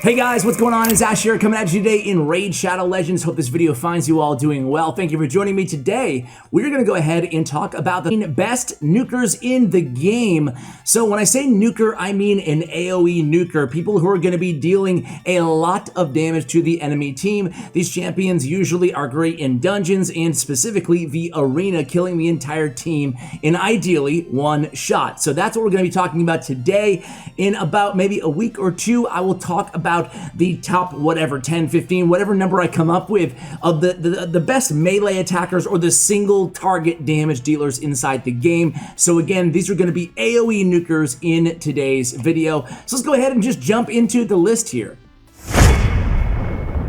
Hey guys, what's going on? It's Ash here coming at you today in Raid Shadow Legends. Hope this video finds you all doing well. Thank you for joining me today. We're going to go ahead and talk about the best nukers in the game. So when I say nuker, I mean an AOE nuker. People who are going to be dealing a lot of damage to the enemy team. These champions usually are great in dungeons and specifically the arena, killing the entire team in ideally one shot. So that's what we're going to be talking about today. In about maybe a week or two, I will talk about the top whatever 10, 15, whatever number I come up with of the best melee attackers or the single target damage dealers inside the game. So again, these are going to be AOE nukers in today's video. So let's go ahead and just jump into the list here.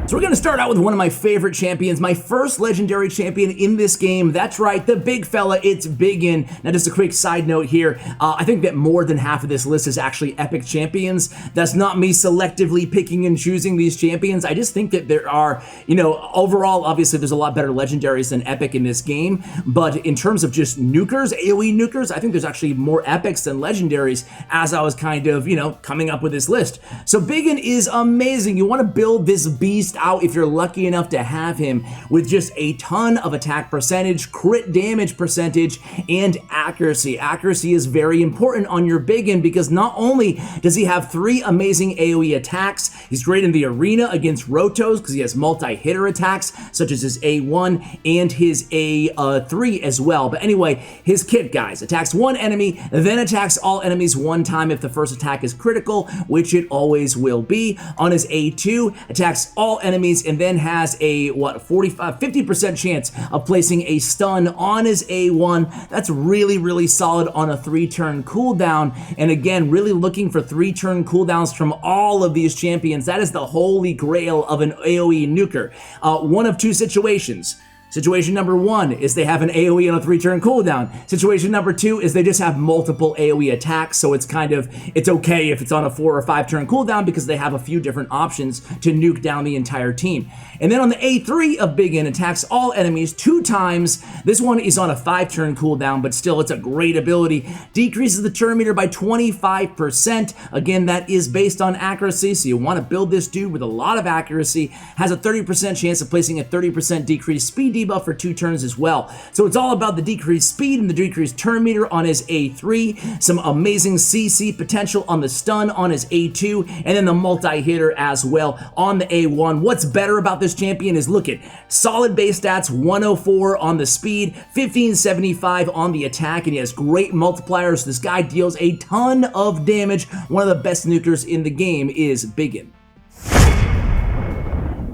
So we're going to start out with one of my favorite champions, my first legendary champion in this game. That's right, the big fella, it's Biggin. Now just a quick side note here, I think that more than half of this list is actually epic champions. That's not me selectively picking and choosing these champions. I just think that there are, overall, obviously there's a lot better legendaries than epic in this game, but in terms of just nukers, AOE nukers, I think there's actually more epics than legendaries as I was kind of, coming up with this list. So Biggin is amazing. You want to build this beast out if you're lucky enough to have him with just a ton of attack percentage, crit damage percentage, and accuracy. Accuracy is very important on your Biggin because not only does he have 3 amazing AoE attacks, he's great in the arena against Rotos because he has multi-hitter attacks such as his A1 and his A3 as well. But anyway, his kit, guys, attacks one enemy, then attacks all enemies one time if the first attack is critical, which it always will be. On his A2, attacks all enemies and then has a 50% chance of placing a stun on his A1. That's really solid on a 3-turn cooldown, and again, really looking for 3-turn cooldowns from all of these champions. That is the holy grail of an AoE nuker. One of two situations. Situation number 1 is they have an AoE on a 3-turn cooldown. Situation number 2 is they just have multiple AoE attacks, so it's okay if it's on a 4 or 5-turn cooldown because they have a few different options to nuke down the entire team. And then on the A3 of Biggin, attacks all enemies 2 times. This one is on a 5-turn cooldown, but still it's a great ability. Decreases the turn meter by 25%. Again, that is based on accuracy, so you want to build this dude with a lot of accuracy. Has a 30% chance of placing a 30% decreased speed debuff for 2 turns as well. So it's all about the decreased speed and the decreased turn meter on his A3, some amazing CC potential on the stun on his A2, and then the multi-hitter as well on the A1. What's better about this champion is, look at solid base stats, 104 on the speed, 1575 on the attack, and he has great multipliers. This guy deals a ton of damage. One of the best nukers in the game is Biggin.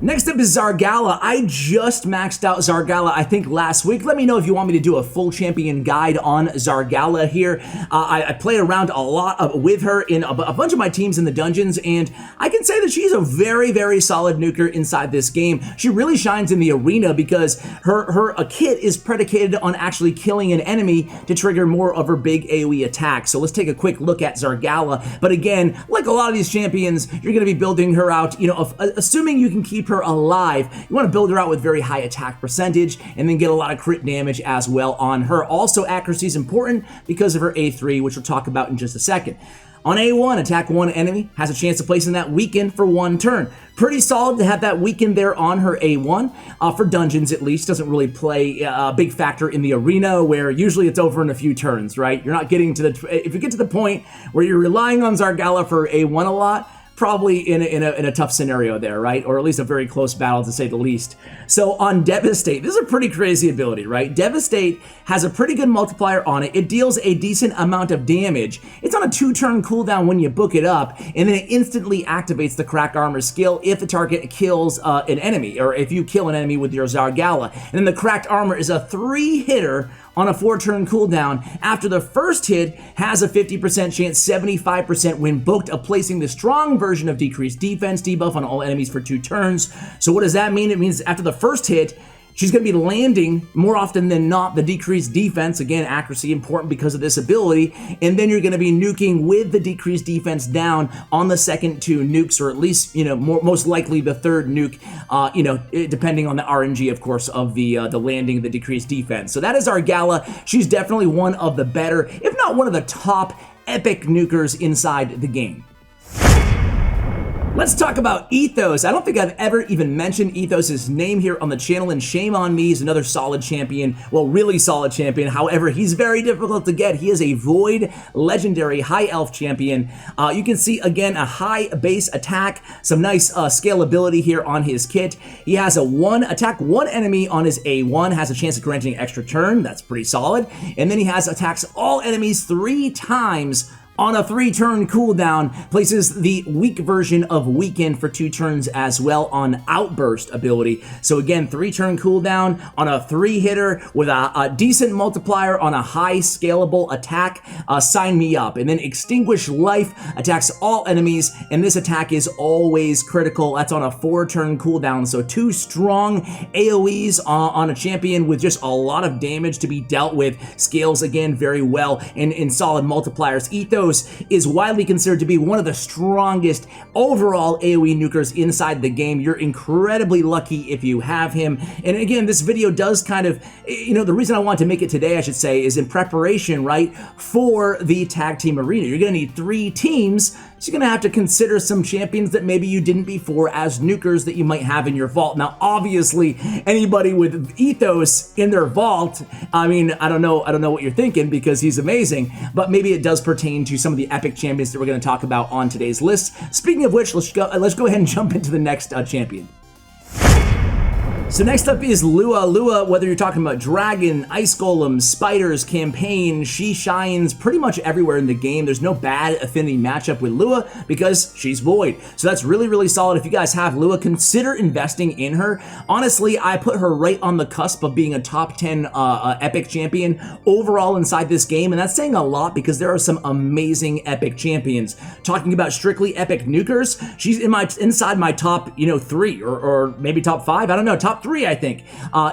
Next up is Gala. I just maxed out Gala, I think, last week. Let me know if you want me to do a full champion guide on Gala here. I played around a lot with her in a bunch of my teams in the dungeons, and I can say that she's a very solid nuker inside this game. She really shines in the arena because her kit is predicated on actually killing an enemy to trigger more of her big AoE attack. So let's take a quick look at Gala. But again, like a lot of these champions, you're going to be building her out, assuming you can keep her alive. You want to build her out with very high attack percentage and then get a lot of crit damage as well on her. Also, accuracy is important because of her A3, which we'll talk about in just a second. On A1, attack one enemy, has a chance of placing that weaken for 1 turn. Pretty solid to have that weaken there on her A1. For dungeons at least, doesn't really play a big factor in the arena where usually it's over in a few turns, right? You're not getting to if you get to the point where you're relying on Gala for A1 a lot, probably in a tough scenario there, right? Or at least a very close battle, to say the least. So on Devastate, this is a pretty crazy ability, right? Devastate has a pretty good multiplier on it. It deals a decent amount of damage. It's on a 2-turn cooldown when you book it up, and then it instantly activates the Cracked Armor skill if the target kills an enemy, or if you kill an enemy with your Gala. And then the Cracked Armor is a 3-hitter on a 4-turn cooldown. After the first hit, has a 50% chance, 75% when booked, of placing the strong version of decreased defense debuff on all enemies for 2 turns. So what does that mean? It means after the first hit, she's going to be landing more often than not the decreased defense. Again, accuracy important because of this ability. And then you're going to be nuking with the decreased defense down on the second 2 nukes, or at least, most likely the third nuke, depending on the RNG, of course, of the landing of the decreased defense. So that is our Gala. She's definitely one of the better, if not one of the top epic nukers inside the game. Let's talk about Ethos. I don't think I've ever even mentioned Ethos' name here on the channel, and shame on me. He's another solid champion. Well, really solid champion. However, he's very difficult to get. He is a Void Legendary High Elf champion. You can see, again, a high base attack, some nice scalability here on his kit. He has a attack one enemy on his A1, has a chance of granting an extra turn. That's pretty solid. And then he has attacks all enemies 3 times on a 3-turn cooldown, places the weak version of Weaken for 2 turns as well on Outburst ability. So again, 3-turn cooldown on a 3-hitter with a decent multiplier on a high scalable attack. Sign me up. And then Extinguish Life attacks all enemies, and this attack is always critical. That's on a 4-turn cooldown. So 2 strong AOEs on a champion with just a lot of damage to be dealt with. Scales again very well and in solid multipliers. Ethos is widely considered to be one of the strongest overall AOE nukers inside the game. You're incredibly lucky if you have him. And again, this video does kind of, the reason I want to make it today, I should say, is in preparation, right, for the tag team arena. You're going to need 3 teams, so you're going to have to consider some champions that maybe you didn't before as nukers that you might have in your vault. Now, obviously, anybody with Ethos in their vault, I mean, I don't know what you're thinking, because he's amazing, but maybe it does pertain to some of the epic champions that we're going to talk about on today's list. Speaking of which, let's go ahead and jump into the next champion. So next up is Lua. Lua, whether you're talking about Dragon, Ice Golem, Spiders, Campaign, she shines pretty much everywhere in the game. There's no bad affinity matchup with Lua because she's Void. So that's really, really solid. If you guys have Lua, consider investing in her. Honestly, I put her right on the cusp of being a top 10 epic champion overall inside this game, and that's saying a lot because there are some amazing epic champions. Talking about strictly epic nukers, she's inside my top, 3 or maybe top 5. I don't know, top 3, I think,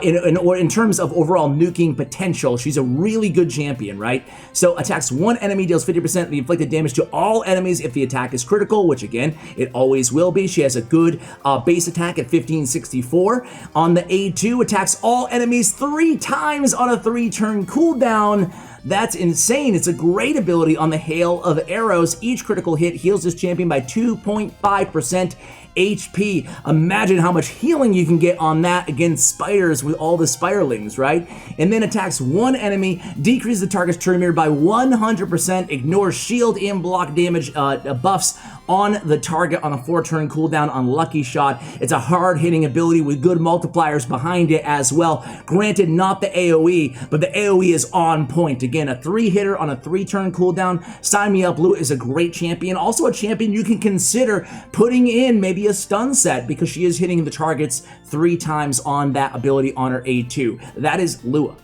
in terms of overall nuking potential. She's a really good champion, right? So attacks one enemy, deals 50% of the inflicted damage to all enemies if the attack is critical, which again, it always will be. She has a good base attack at 1564. On the A2, attacks all enemies 3 times on a 3-turn cooldown. That's insane. It's a great ability on the Hail of Arrows. Each critical hit heals this champion by 2.5% HP. Imagine how much healing you can get on that against spiders with all the spirelings, right? And then attacks one enemy, decreases the target's turn meter by 100%, ignores shield and block damage buffs on the target on a 4-turn cooldown on Lucky Shot. It's a hard-hitting ability with good multipliers behind it as well. Granted, not the AOE, but the AOE is on point. Again, a 3-hitter on a 3-turn cooldown. Sign me up. Lua is a great champion. Also a champion you can consider putting in maybe a stun set because she is hitting the targets 3 times on that ability on her A2. That is Lua.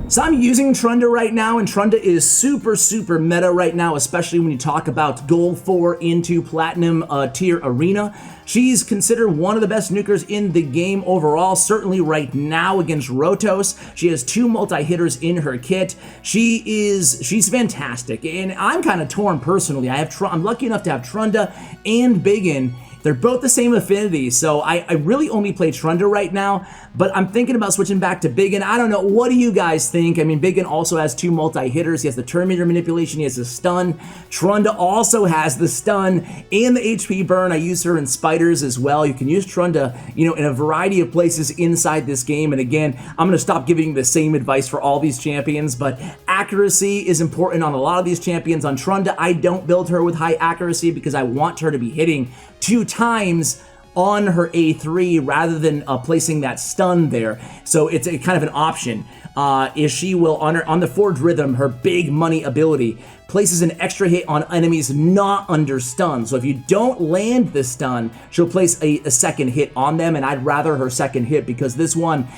So I'm using Tyrande right now, and Tyrande is super, super meta right now, especially when you talk about Gold 4 into Platinum tier arena. She's considered one of the best nukers in the game overall, certainly right now against Rotos. She has 2 multi-hitters in her kit. She's fantastic, and I'm kind of torn personally. I'm lucky enough to have Tyrande and Biggin. They're both the same affinity, so I really only play Tyrande right now, but I'm thinking about switching back to Biggin. I don't know, what do you guys think? I mean, Biggin also has 2 multi-hitters. He has the turn meter manipulation, he has the stun. Tyrande also has the stun and the HP burn. I use her in Spiders as well. You can use Tyrande, in a variety of places inside this game, and again, I'm gonna stop giving the same advice for all these champions, but accuracy is important on a lot of these champions. On Tyrande, I don't build her with high accuracy because I want her to be hitting 2 times on her A3 rather than placing that stun there. So it's a kind of an option. Is she will, on the Forge Rhythm, her big money ability, places an extra hit on enemies not under stun. So if you don't land the stun, she'll place a second hit on them, and I'd rather her second hit because this one,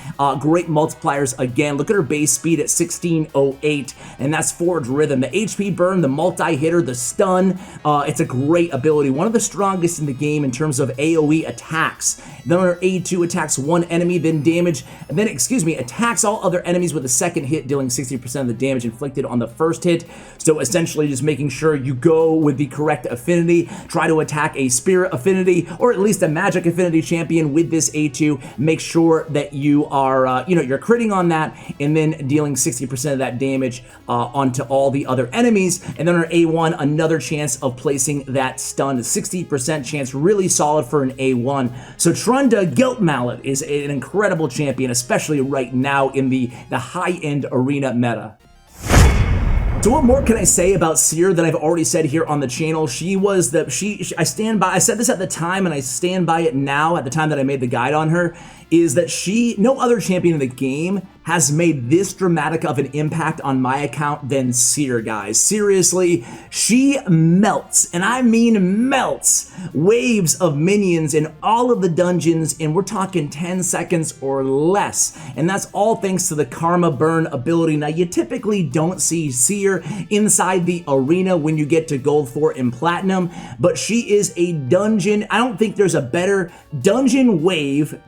great multipliers again. Look at her base speed at 1608, and that's Forge Rhythm. The HP burn, the multi-hitter, the stun, it's a great ability. One of the strongest in the game in terms of AoE AOE attacks. Then on her A2 attacks one enemy, then attacks all other enemies with a second hit, dealing 60% of the damage inflicted on the first hit. So essentially just making sure you go with the correct affinity, try to attack a spirit affinity or at least a magic affinity champion with this A2. Make sure that you are, you're critting on that and then dealing 60% of that damage onto all the other enemies. And then on A1, another chance of placing that stun, 60% chance, really solid for an A1. So Tyrande Guilt Mallet is an incredible champion, especially right now in the high-end arena meta. So what more can I say about Seer than I've already said here on the channel? I stand by, I said this at the time and I stand by it now at the time that I made the guide on her, is that no other champion in the game has made this dramatic of an impact on my account than Seer, guys. Seriously, she melts, and I mean melts, waves of minions in all of the dungeons, and we're talking 10 seconds or less. And that's all thanks to the Karma Burn ability. Now, you typically don't see Seer inside the arena when you get to Gold 4 and Platinum, but she is a dungeon. I don't think there's a better dungeon wave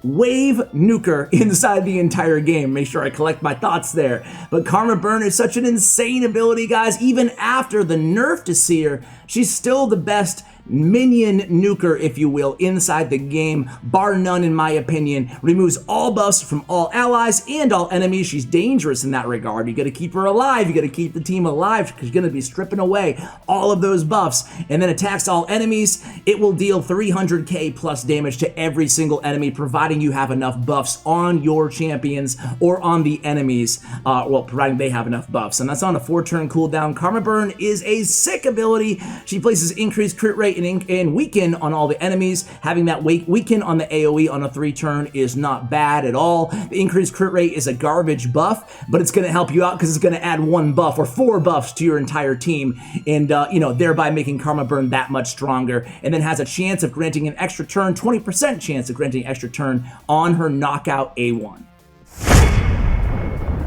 nuker inside the entire game. Make sure I collect my thoughts there. But Karma Burn is such an insane ability, guys. Even after the nerf to Seer, she's still the best minion nuker, if you will, inside the game, bar none in my opinion. Removes all buffs from all allies and all enemies. She's dangerous in that regard. You gotta keep her alive. You gotta keep the team alive because you're gonna be stripping away all of those buffs. And then attacks all enemies. It will deal 300k plus damage to every single enemy, providing you have enough buffs on your champions or on the enemies, providing they have enough buffs. And that's on a 4-turn cooldown. Karma Burn is a sick ability. She places increased crit rate and weaken on all the enemies. Having that weaken on the AOE on a 3-turn is not bad at all. The increased crit rate is a garbage buff, but it's going to help you out because it's going to add 1 buff or 4 buffs to your entire team, and thereby making Karma Burn that much stronger. And then has a chance of granting an extra turn, 20% chance of granting an extra turn on her knockout A1.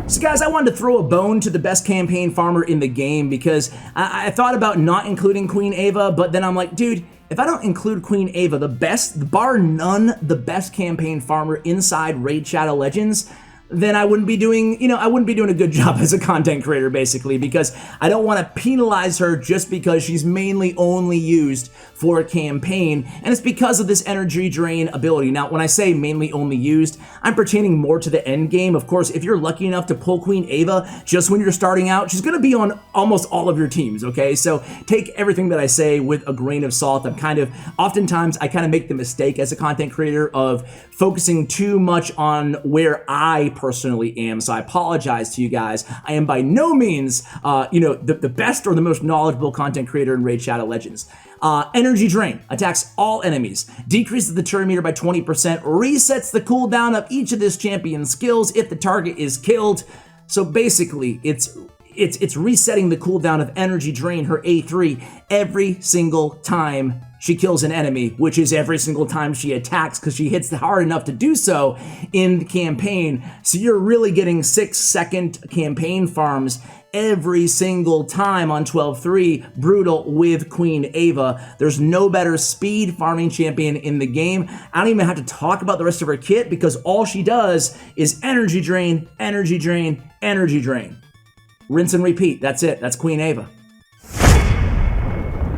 So guys, I wanted to throw a bone to the best campaign farmer in the game because I thought about not including Queen Ava, but then I'm like, dude, if I don't include Queen Ava, bar none, the best campaign farmer inside Raid Shadow Legends, then I wouldn't be doing, a good job as a content creator, basically, because I don't want to penalize her just because she's mainly only used for a campaign, and it's because of this energy drain ability. Now, when I say mainly only used, I'm pertaining more to the end game. Of course, if you're lucky enough to pull Queen Ava just when you're starting out, she's going to be on almost all of your teams, okay? So take everything that I say with a grain of salt. Oftentimes, I kind of make the mistake as a content creator of focusing too much on where I personally am, so I apologize to you guys. I am by no means, the best or the most knowledgeable content creator in Raid Shadow Legends. Energy Drain attacks all enemies, decreases the turn meter by 20%, resets the cooldown of each of this champion's skills if the target is killed. So basically, it's resetting the cooldown of Energy Drain, her A3, every single time she kills an enemy, which is every single time she attacks because she hits hard enough to do so in the campaign. So you're really getting 6-second campaign farms every single time on 12-3 Brutal with Queen Ava. There's no better speed farming champion in the game. I don't even have to talk about the rest of her kit because all she does is energy drain, energy drain, energy drain. Rinse and repeat. That's it. That's Queen Ava.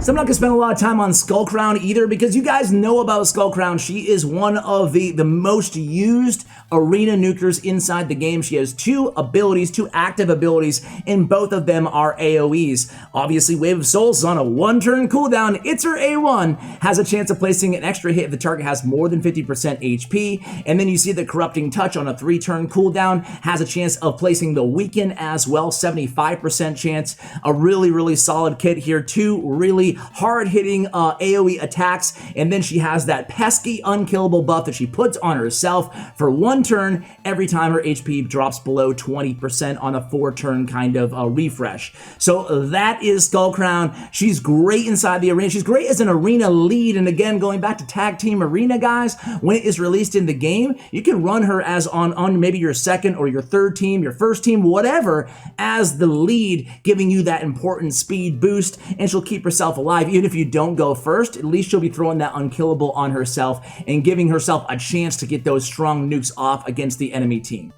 So I'm not gonna spend a lot of time on Skullcrown either because you guys know about Skullcrown. She is one of the most used arena nukers inside the game. She has 2 active abilities, and both of them are AoEs. Obviously, Wave of Souls is on a 1-turn cooldown. It's her A1, has a chance of placing an extra hit if the target has more than 50% HP. And then you see the Corrupting Touch on a 3-turn cooldown, has a chance of placing the Weaken as well, 75% chance. A really, really solid kit here. 2 really hard-hitting AoE attacks, and then she has that pesky unkillable buff that she puts on herself for 1 turn every time her HP drops below 20% on a 4-turn kind of refresh. So that is Skullcrown. She's great inside the arena. She's great as an arena lead, and again, going back to Tag Team Arena, guys, when it is released in the game, you can run her as on maybe your 2nd or your 3rd team, your 1st team, whatever, as the lead, giving you that important speed boost, and she'll keep herself alive. Even if you don't go first, at least she'll be throwing that unkillable on herself and giving herself a chance to get those strong nukes off against the enemy team.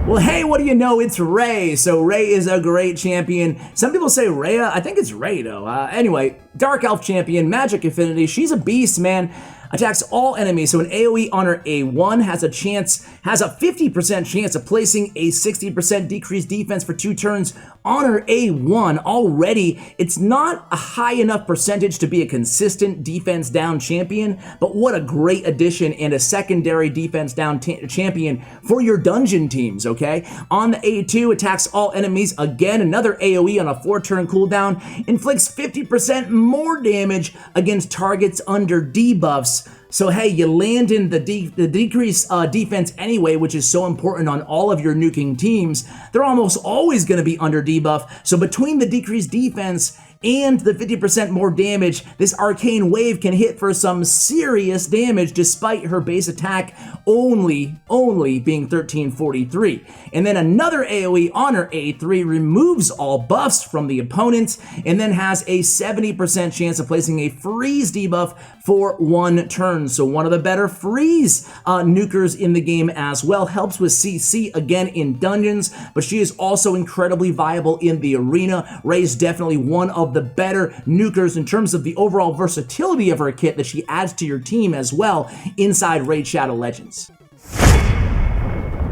Well, hey, what do you know? It's Ray. So Ray is a great champion. Some people say Rhea. I think it's Ray, though. Anyway, Dark Elf champion, Magic Affinity. She's a beast, man. Attacks all enemies, so an AOE on her A1 has a 50% chance of placing a 60% decreased defense for 2 turns on her A1. Already, it's not a high enough percentage to be a consistent defense down champion, but what a great addition and a secondary defense down champion for your dungeon teams, okay? On the A2, attacks all enemies. Again, another AOE on a 4-turn cooldown, inflicts 50% more damage against targets under debuffs. So hey, you land in the decreased defense anyway, which is so important on all of your nuking teams. They're almost always going to be under debuff. So between the decreased defense and the 50% more damage, this arcane wave can hit for some serious damage despite her base attack only being 1343. And then another AOE on her A3 removes all buffs from the opponent and then has a 70% chance of placing a freeze debuff for 1 turn. So one of the better freeze nukers in the game as well. Helps with CC again in dungeons, but she is also incredibly viable in the arena. Ray's definitely one of the better nukers in terms of the overall versatility of her kit that she adds to your team as well inside Raid Shadow Legends.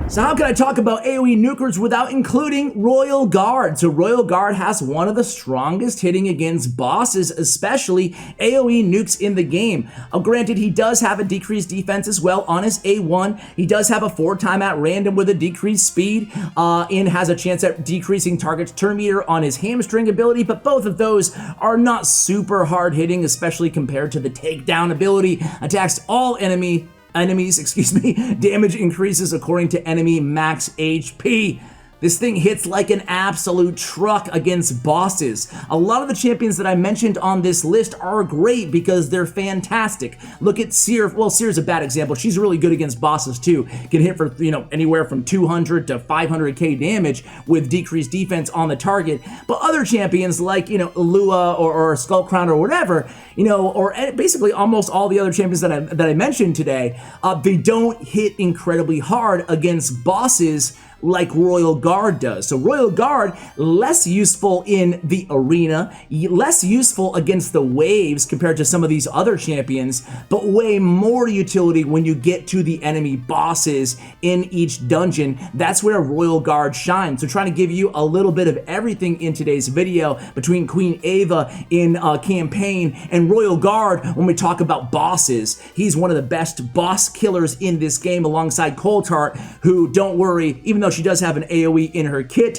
So how can I talk about AOE nukers without including Royal Guard? So Royal Guard has one of the strongest hitting against bosses, especially AOE nukes in the game. Granted, he does have a decreased defense as well on his A1. He does have a 4 time at random with a decreased speed and has a chance at decreasing target's turn meter on his hamstring ability, but both of those are not super hard hitting, especially compared to the takedown ability. Attacks all enemies, damage increases according to enemy max HP. This thing hits like an absolute truck against bosses. A lot of the champions that I mentioned on this list are great because they're fantastic. Look at Seer. Well, Seer's a bad example. She's really good against bosses too. Can hit for, anywhere from 200 to 500k damage with decreased defense on the target. But other champions like, Lua or Skullcrown or whatever, or basically almost all the other champions that I mentioned today, they don't hit incredibly hard against bosses like Royal Guard does. So Royal Guard, less useful in the arena, less useful against the waves compared to some of these other champions, but way more utility when you get to the enemy bosses in each dungeon. That's where Royal Guard shines. So trying to give you a little bit of everything in today's video between Queen Ava in campaign and Royal Guard when we talk about bosses. He's one of the best boss killers in this game alongside Coltart, who, don't worry, even though she does have an AOE in her kit,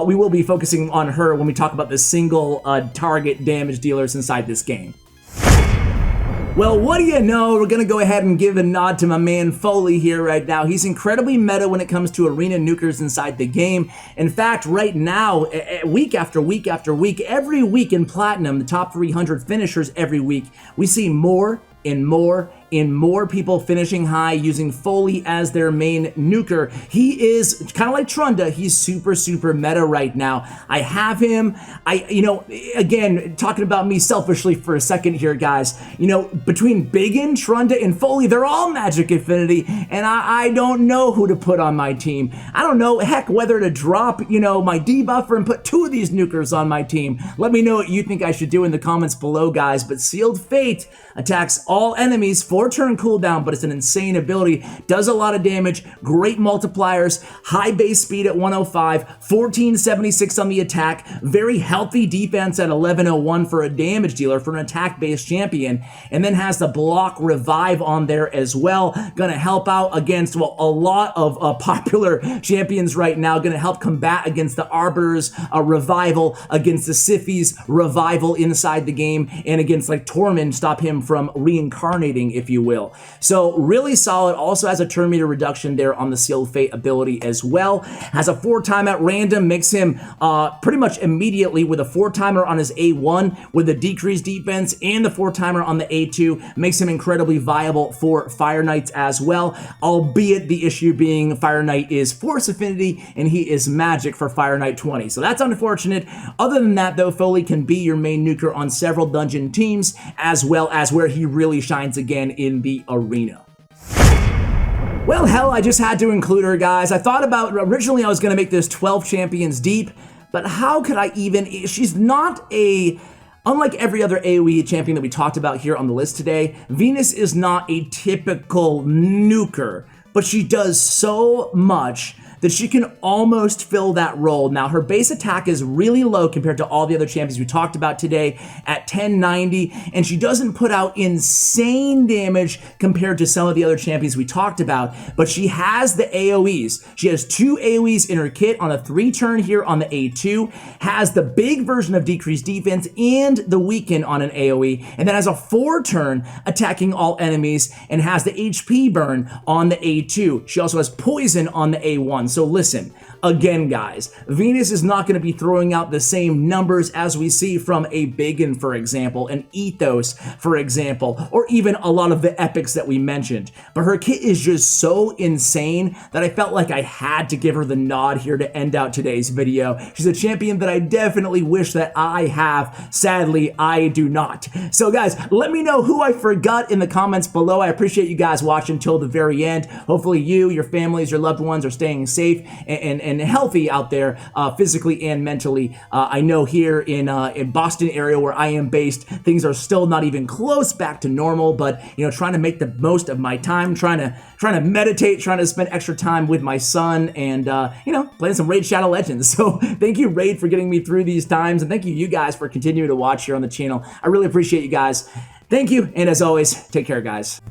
we will be focusing on her when we talk about the single target damage dealers inside this game. Well, what do you know? We're going to go ahead and give a nod to my man Foley here right now. He's incredibly meta when it comes to arena nukers inside the game. In fact, right now, week after week after week, every week in Platinum, the top 300 finishers every week, we see more and more people finishing high using Foley as their main nuker. He is kind of like Tyrande. He's super meta right now. I have him. Again, talking about me selfishly for a second here, guys, between Biggin, Tyrande, and Foley, they're all Magic Affinity, and I don't know who to put on my team. I don't know, heck, whether to drop, my debuffer and put 2 of these nukers on my team. Let me know what you think I should do in the comments below, guys. But Sealed Fate attacks all enemies, 4-turn cooldown, but it's an insane ability. Does a lot of damage, great multipliers, high base speed at 105, 1476 on the attack, very healthy defense at 1101 for a damage dealer, for an attack-based champion, and then has the block revive on there as well. Gonna help out against, well, a lot of popular champions right now. Gonna help combat against the Arbiters, revival, against the Siphies, revival inside the game, and against like Tormund, stop him from reincarnating, if if you will. So really solid. Also has a turn meter reduction there on the Sealed Fate ability as well. Has a 4-time at random, makes him pretty much immediately with a 4-timer on his A1 with the decreased defense and the 4-timer on the A2, makes him incredibly viable for Fire Knights as well, albeit the issue being Fire Knight is Force Affinity and he is Magic for Fire Knight 20. So that's unfortunate. Other than that though, Foley can be your main nuker on several dungeon teams, as well as where he really shines again in the arena. Well, hell, I just had to include her, guys. I thought about, originally I was going to make this 12 champions deep, but how could I even, she's not unlike every other AOE champion that we talked about here on the list today, Venus is not a typical nuker, but she does so much that she can almost fill that role. Now, her base attack is really low compared to all the other champions we talked about today at 1090, and she doesn't put out insane damage compared to some of the other champions we talked about, but she has the AOEs. She has 2 AOEs in her kit on a 3-turn here on the A2, has the big version of decreased defense and the weaken on an AOE, and then has a 4-turn attacking all enemies and has the HP burn on the A2. She also has poison on the A1. So listen, again guys, Venus is not going to be throwing out the same numbers as we see from a Biggin, for example, an Ethos, for example, or even a lot of the epics that we mentioned. But her kit is just so insane that I felt like I had to give her the nod here to end out today's video. She's a champion that I definitely wish that I have. Sadly, I do not. So guys, let me know who I forgot in the comments below. I appreciate you guys watching till the very end. Hopefully you, your families, your loved ones are staying safe and healthy out there, physically and mentally. I know here in Boston area where I am based, things are still not even close back to normal, but trying to make the most of my time, trying to meditate, trying to spend extra time with my son, and playing some Raid Shadow Legends. So thank you, Raid, for getting me through these times, and thank you guys for continuing to watch here on the channel. I really appreciate you guys. Thank you, and as always, take care, guys.